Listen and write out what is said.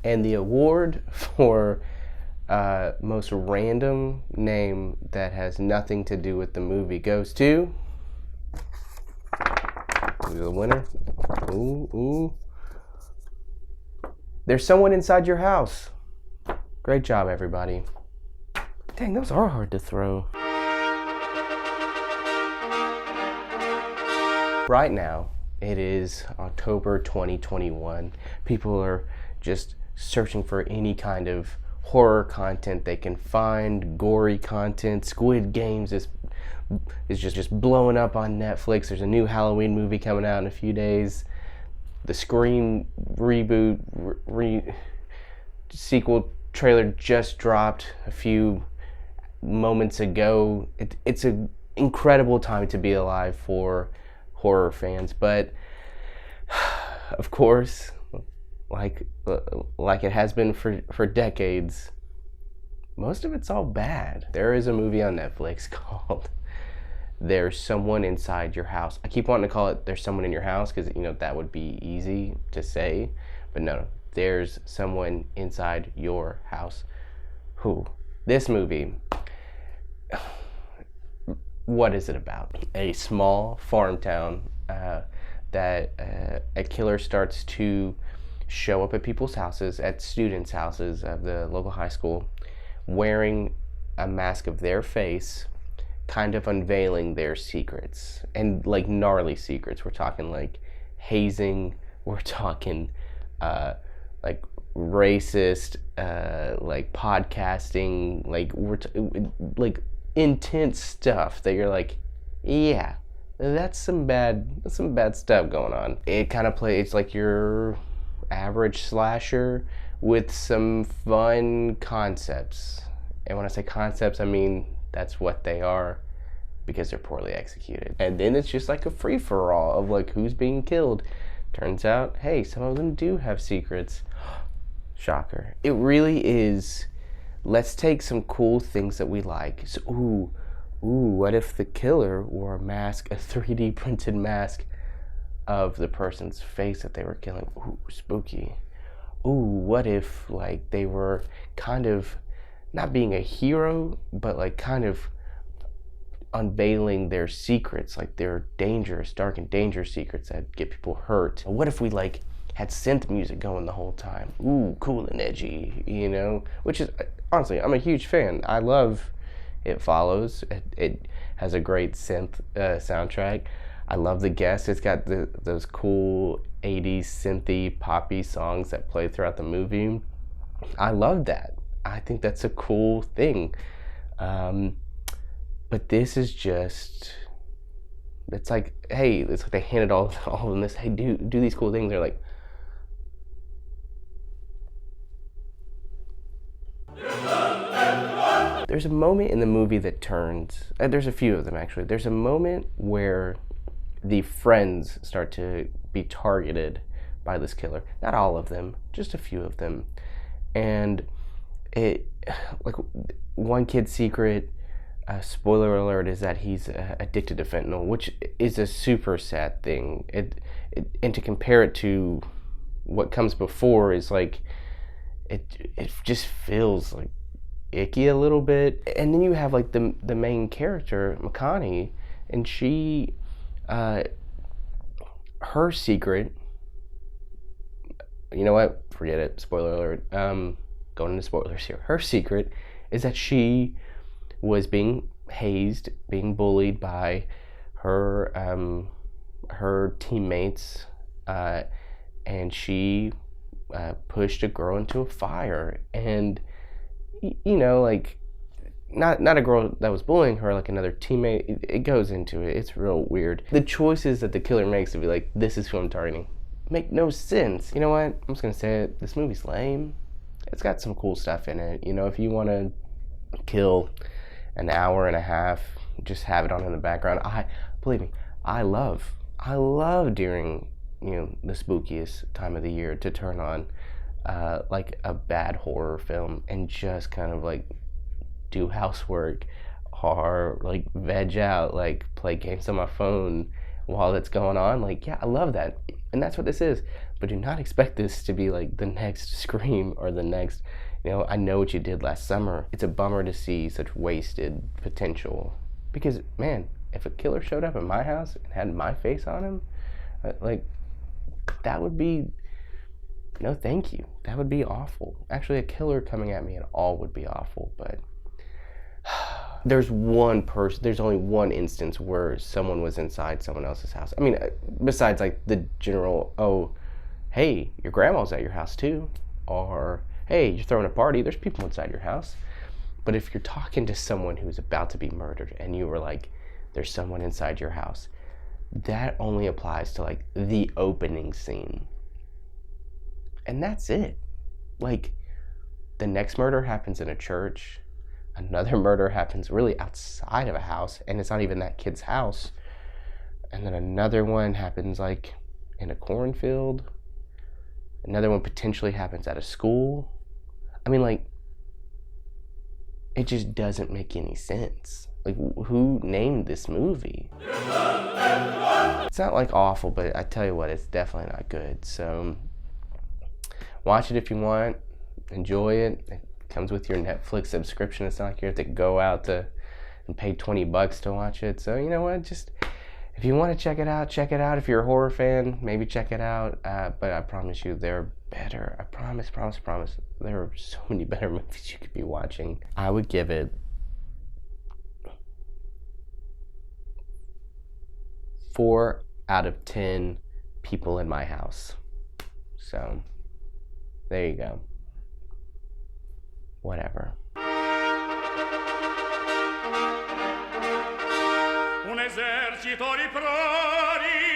And the award for most random name that has nothing to do with the movie goes to the winner. Ooh. There's someone inside your house. Great job, everybody. Dang, those are hard to throw. Right now, it is October 2021. People are just searching for any kind of horror content they can find, gory content. Squid Games is just blowing up on Netflix. There's a new Halloween movie coming out in a few days. The Scream reboot sequel trailer just dropped a few moments ago. It's an incredible time to be alive for horror fans, but of course, like it has been for decades, most of it's all bad. There is a movie on Netflix called There's Someone Inside Your House. I keep wanting to call it There's Someone in Your House because, that would be easy to say, but no, There's Someone Inside Your House. This movie, what is it about? A small farm town that a killer starts to show up at people's houses, at students' houses of the local high school, wearing a mask of their face, kind of unveiling their secrets, and like gnarly secrets. We're talking like hazing, we're talking like racist, like podcasting, like like intense stuff that you're like, yeah, that's some bad stuff going on. It kind of plays like your average slasher with some fun concepts. And when I say concepts, I mean that's what they are, because they're poorly executed. And then it's just like a free-for-all of like who's being killed. Turns out, hey, some of them do have secrets. Shocker. It really is, let's take some cool things that we like. So, what if the killer wore a mask, a 3D printed mask of the person's face that they were killing? Ooh, spooky. What if like they were kind of not being a hero, but like kind of unveiling their secrets, like their dangerous, dark and dangerous secrets that get people hurt? What if we like had synth music going the whole time? Cool and edgy, which is, honestly, I'm a huge fan. I love It Follows. It has a great synth soundtrack. I love the guests. It's got those cool 80s synthy poppy songs that play throughout the movie. I love that. I think that's a cool thing. But this is just, it's like, hey, it's like they handed all of them this, hey, do these cool things. They're like, there's a moment in the movie that turns, there's a few of them actually. There's a moment where the friends start to be targeted by this killer. Not all of them, just a few of them. And it, like, one kid's secret, spoiler alert, is that he's addicted to fentanyl, which is a super sad thing. And to compare it to what comes before is like, it just feels like icky a little bit. And then you have like the main character, Makani, and she, her secret, you know what, forget it, spoiler alert, going into spoilers here. Her secret is that she was being hazed, being bullied by her teammates, and she pushed a girl into a fire. And like, not a girl that was bullying her, like another teammate. It goes into it. It's real weird. The choices that the killer makes to be like, this is who I'm targeting, make no sense. You know what? I'm just gonna say it. This movie's lame. It's got some cool stuff in it. If you want to kill an hour and a half, just have it on in the background. Believe me, I love during the spookiest time of the year to turn on like a bad horror film and just kind of like do housework or like veg out, like play games on my phone while it's going on. Like, yeah, I love that. And that's what this is. But do not expect this to be like the next Scream or the next, I Know What You Did Last Summer. It's a bummer to see such wasted potential. Because, man, if a killer showed up at my house and had my face on him, like, that would be, no thank you. That would be awful. Actually, a killer coming at me at all would be awful, but there's only one instance where someone was inside someone else's house. I mean, besides like the general, oh, hey, your grandma's at your house too, or hey, you're throwing a party, there's people inside your house. But if you're talking to someone who's about to be murdered and you were like, there's someone inside your house, that only applies to like the opening scene. And that's it. Like, the next murder happens in a church. Another murder happens really outside of a house, and it's not even that kid's house. And then another one happens like in a cornfield. Another one potentially happens at a school. I mean, like, it just doesn't make any sense. Like, who named this movie? It's not like awful, but I tell you what, it's definitely not good. So watch it if you want. Enjoy it. It comes with your Netflix subscription. It's not like you have to go out and pay $20 to watch it. So you know what? Just if you want to check it out, check it out. If you're a horror fan, maybe check it out. But I promise you, they're better. I promise. There are so many better movies you could be watching. I would give it 4 out of 10 people in my house. So there you go. Whatever. Un esercito di prodi